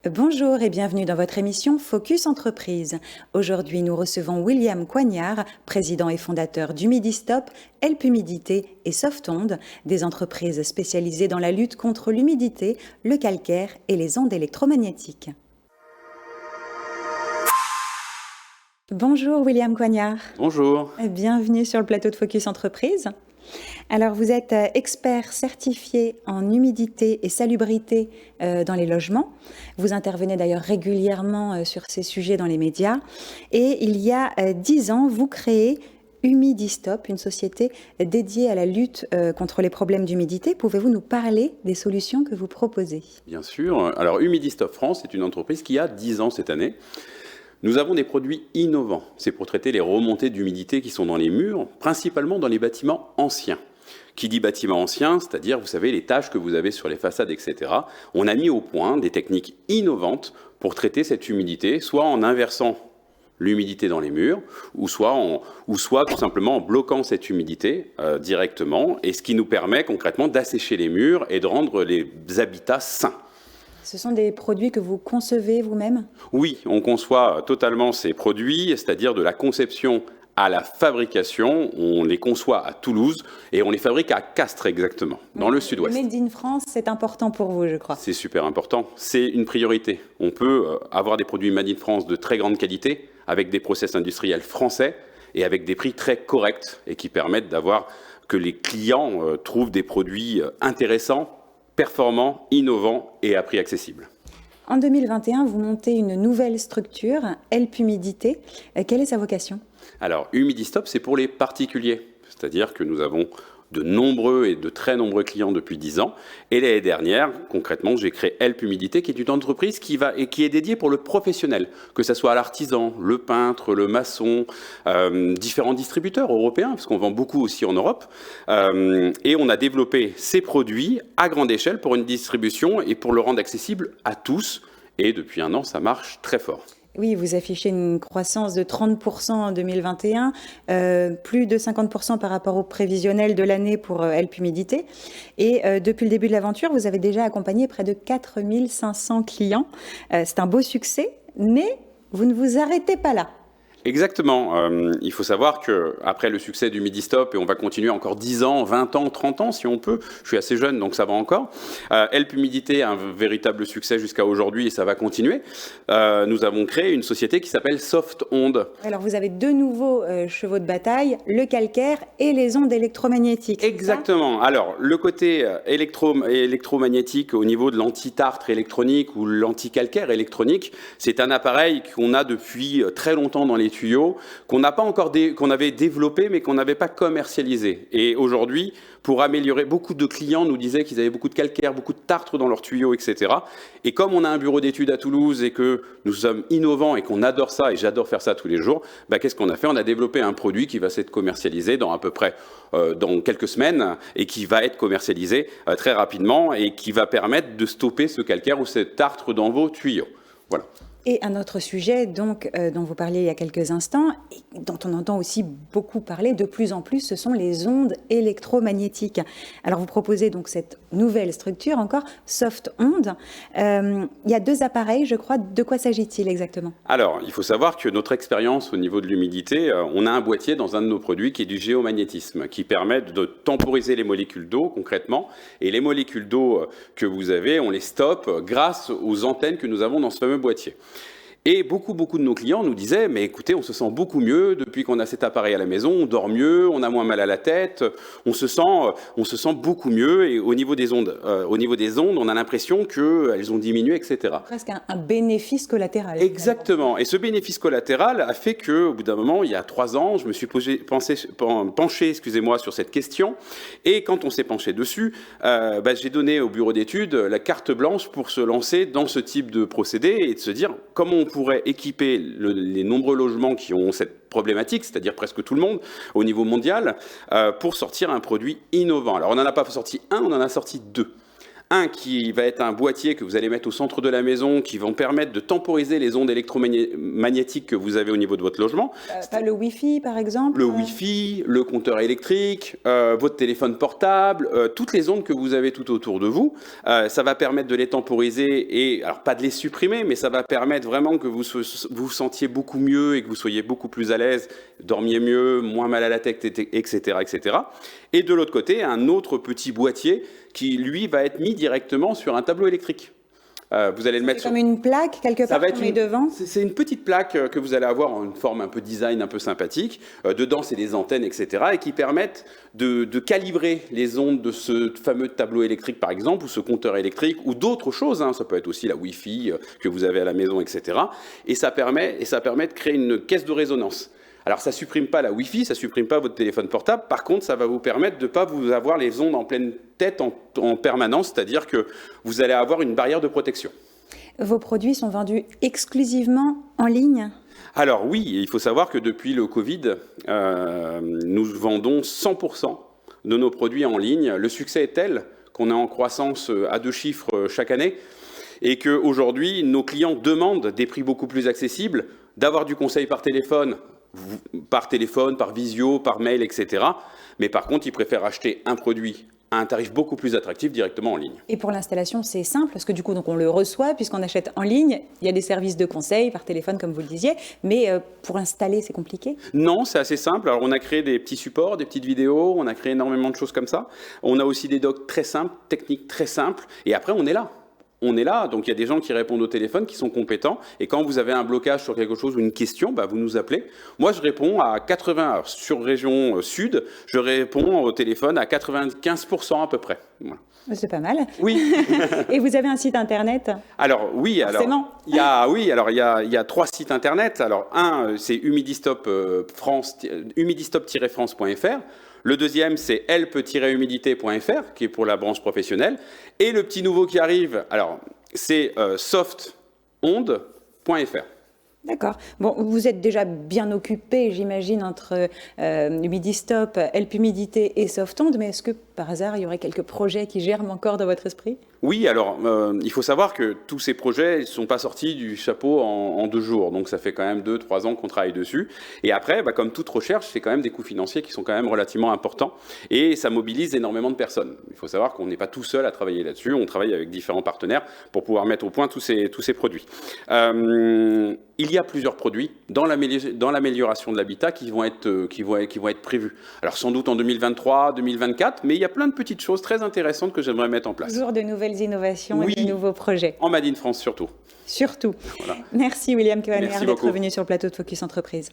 Bonjour et bienvenue dans votre émission Focus Entreprise. Aujourd'hui, nous recevons William Coignard, président et fondateur d'Humidistop, Help Humidité et Softonde, des entreprises spécialisées dans la lutte contre l'humidité, le calcaire et les ondes électromagnétiques. Bonjour William Coignard. Bonjour. Bienvenue sur le plateau de Focus Entreprise. Alors, vous êtes expert certifié en humidité et salubrité dans les logements. Vous intervenez d'ailleurs régulièrement sur ces sujets dans les médias. Et il y a 10 ans, vous créez Humidistop, une société dédiée à la lutte contre les problèmes d'humidité. Pouvez-vous nous parler des solutions que vous proposez ? Bien sûr. Alors, Humidistop France est une entreprise qui a 10 ans cette année. Nous avons des produits innovants. C'est pour traiter les remontées d'humidité qui sont dans les murs, principalement dans les bâtiments anciens. Qui dit bâtiment ancien, c'est-à-dire, vous savez, les taches que vous avez sur les façades, etc. On a mis au point des techniques innovantes pour traiter cette humidité, soit en inversant l'humidité dans les murs, ou soit tout simplement en bloquant cette humidité directement, et ce qui nous permet concrètement d'assécher les murs et de rendre les habitats sains. Ce sont des produits que vous concevez vous-même ? Oui, on conçoit totalement ces produits, c'est-à-dire de la conception à la fabrication. On les conçoit à Toulouse et on les fabrique à Castres exactement, dans le sud-ouest. Le Made in France, c'est important pour vous, je crois. C'est super important, c'est une priorité. On peut avoir des produits Made in France de très grande qualité, avec des process industriels français et avec des prix très corrects et qui permettent d'avoir que les clients trouvent des produits intéressants, performants, innovants et à prix accessible. En 2021, vous montez une nouvelle structure, Help Humidité. Quelle est sa vocation ? Alors, Humidistop, c'est pour les particuliers. C'est-à-dire que nous avons de nombreux et de très nombreux clients depuis 10 ans. Et l'année dernière, concrètement, j'ai créé Help Humidité, qui est une entreprise qui est dédiée pour le professionnel, que ce soit l'artisan, le peintre, le maçon, différents distributeurs européens, parce qu'on vend beaucoup aussi en Europe. Et on a développé ces produits à grande échelle pour une distribution et pour le rendre accessible à tous. Et depuis un an, ça marche très fort. Oui, vous affichez une croissance de 30% en 2021, plus de 50% par rapport au prévisionnel de l'année pour Help Humidité. Et depuis le début de l'aventure, vous avez déjà accompagné près de 4500 clients. C'est un beau succès, mais vous ne vous arrêtez pas là. Exactement. Il faut savoir qu'après le succès d'Humidistop, et on va continuer encore 10 ans, 20 ans, 30 ans si on peut, je suis assez jeune donc ça va encore, Help Humidité a un véritable succès jusqu'à aujourd'hui et ça va continuer. Nous avons créé une société qui s'appelle Softonde. Alors vous avez deux nouveaux chevaux de bataille, le calcaire et les ondes électromagnétiques. Exactement. Alors le côté électromagnétique au niveau de l'anti-tartre électronique ou l'anti-calcaire électronique, c'est un appareil qu'on a depuis très longtemps dans les tuyaux, qu'on avait développé mais qu'on n'avait pas commercialisé. Et aujourd'hui, pour améliorer, beaucoup de clients nous disaient qu'ils avaient beaucoup de calcaire, beaucoup de tartre dans leurs tuyaux, etc. Et comme on a un bureau d'études à Toulouse et que nous sommes innovants et qu'on adore ça, et j'adore faire ça tous les jours, qu'est-ce qu'on a fait ? On a développé un produit qui va être commercialisé dans à peu près dans quelques semaines et qui va être commercialisé très rapidement et qui va permettre de stopper ce calcaire ou ce tartre dans vos tuyaux. Voilà. Et un autre sujet donc, dont vous parliez il y a quelques instants, et dont on entend aussi beaucoup parler de plus en plus, ce sont les ondes électromagnétiques. Alors vous proposez donc cette nouvelle structure encore, Softonde. Il y a deux appareils, je crois. De quoi s'agit-il exactement ? Alors, il faut savoir que notre expérience au niveau de l'humidité, on a un boîtier dans un de nos produits qui est du géomagnétisme, qui permet de temporiser les molécules d'eau concrètement. Et les molécules d'eau que vous avez, on les stoppe grâce aux antennes que nous avons dans ce fameux boîtier. Et beaucoup de nos clients nous disaient « mais écoutez, on se sent beaucoup mieux depuis qu'on a cet appareil à la maison, on dort mieux, on a moins mal à la tête, on se sent beaucoup mieux et au niveau des ondes, on a l'impression qu'elles ont diminué, etc. » Presque un bénéfice collatéral. Exactement. Et ce bénéfice collatéral a fait qu'au bout d'un moment, il y a 3 ans, je me suis penché sur cette question. Et quand on s'est penché dessus, j'ai donné au bureau d'études la carte blanche pour se lancer dans ce type de procédé et de se dire comment on pourrait équiper les nombreux logements qui ont cette problématique, c'est-à-dire presque tout le monde au niveau mondial, pour sortir un produit innovant. Alors on n'en a pas sorti un, on en a sorti 2. Un qui va être un boîtier que vous allez mettre au centre de la maison, qui vont permettre de temporiser les ondes électromagnétiques que vous avez au niveau de votre logement. Pas le Wi-Fi, par exemple? Le Wi-Fi, le compteur électrique, votre téléphone portable, toutes les ondes que vous avez tout autour de vous. Ça va permettre de les temporiser et, alors pas de les supprimer, mais ça va permettre vraiment que vous vous sentiez beaucoup mieux et que vous soyez beaucoup plus à l'aise, dormiez mieux, moins mal à la tête, etc., etc. Et de l'autre côté, un autre petit boîtier qui, lui, va être mis directement sur un tableau électrique. Vous allez le mettre comme une plaque quelque part qu'on met devant. C'est une petite plaque que vous allez avoir en une forme un peu design, un peu sympathique. Dedans, c'est des antennes, etc. et qui permettent de calibrer les ondes de ce fameux tableau électrique, par exemple, ou ce compteur électrique, ou d'autres choses. Ça peut être aussi la Wi-Fi que vous avez à la maison, etc. Et ça permet de créer une caisse de résonance. Alors, ça ne supprime pas la Wi-Fi, ça ne supprime pas votre téléphone portable. Par contre, ça va vous permettre de ne pas vous avoir les ondes en pleine tête en permanence, c'est-à-dire que vous allez avoir une barrière de protection. Vos produits sont vendus exclusivement en ligne ? Alors oui, il faut savoir que depuis le Covid, nous vendons 100% de nos produits en ligne. Le succès est tel qu'on est en croissance à 2 chiffres chaque année et qu'aujourd'hui, nos clients demandent des prix beaucoup plus accessibles, d'avoir du conseil par téléphone, par visio, par mail, etc. Mais par contre, ils préfèrent acheter un produit à un tarif beaucoup plus attractif directement en ligne. Et pour l'installation, c'est simple, parce que du coup, donc on le reçoit, puisqu'on achète en ligne. Il y a des services de conseil par téléphone, comme vous le disiez, mais pour installer, c'est compliqué? Non, c'est assez simple. Alors, on a créé des petits supports, des petites vidéos, on a créé énormément de choses comme ça. On a aussi des docs très simples, techniques très simples, et après, on est là. On est là, donc il y a des gens qui répondent au téléphone, qui sont compétents, et quand vous avez un blocage sur quelque chose ou une question, vous nous appelez. Moi, je réponds à 80, alors, sur région sud, je réponds au téléphone à 95% à peu près. Voilà. C'est pas mal. Oui. Et vous avez un site internet? Alors oui, forcément. Alors il y a 3 sites internet. Alors un, c'est humidistop-france.fr. Le deuxième, c'est help-humidité.fr, qui est pour la branche professionnelle. Et le petit nouveau qui arrive, alors c'est softonde.fr. D'accord. Bon, vous êtes déjà bien occupé, j'imagine, entre Humidistop, Help Humidité et Softonde, mais est-ce que par hasard, il y aurait quelques projets qui germent encore dans votre esprit? Oui, alors il faut savoir que tous ces projets ne sont pas sortis du chapeau en 2 jours, donc ça fait quand même 2-3 ans qu'on travaille dessus. Et après, comme toute recherche, c'est quand même des coûts financiers qui sont quand même relativement importants et ça mobilise énormément de personnes. Il faut savoir qu'on n'est pas tout seul à travailler là-dessus, on travaille avec différents partenaires pour pouvoir mettre au point tous ces produits. Il y a plusieurs produits dans l'amélioration de l'habitat qui vont être prévus. Alors sans doute en 2023, 2024, mais il y a plein de petites choses très intéressantes que j'aimerais mettre en place. Toujours de nouvelles innovations oui, et de nouveaux projets. En Made in France surtout. Surtout. Voilà. Merci William Kehoner d'être beaucoup. venu sur le plateau de Focus Entreprise.